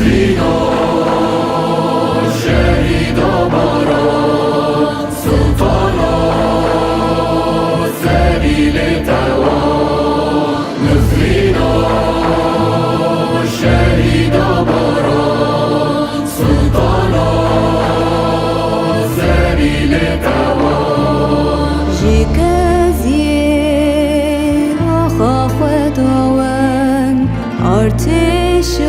نسرین و شهید و باران سلطان و سبیل توان نسرین و شهید و باران سلطان و سبیل توان جگزیر آخا خداوند ارتش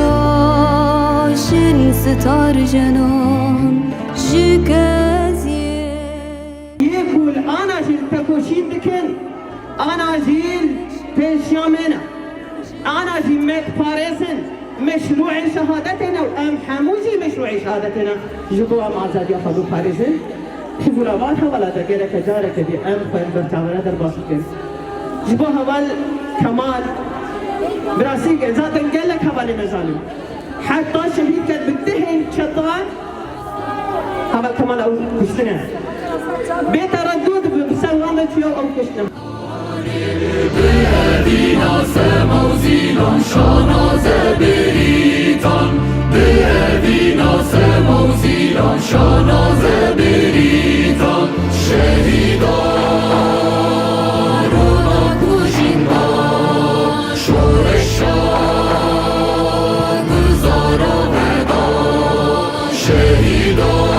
آشن ستار جنان جگزیر يقول انا زلت تكوشين دكن انا زيل بنشامنا انا زيمت باريسن مشروع شهادتنا وام حموزي مشروع شهادتنا جبوا مع زاد ياخذوا باريسن حفظوا لابانها ولا دقيرك جارك دي ام فين برتعمل هذا الباسكن جبوا هوال كمال براسيك زاد قال لك هوال مزالم حتى شهيد كان بنتهي شطان هوال كمال او كشتنا بتردد بسلامة يوم او كشتنا بهدینا سموزیلان شاناز بریتان بهدینا سموزیلان شاناز بریتان شهیدان رو نکوشیم با شورشان گزار و ودا شهیدان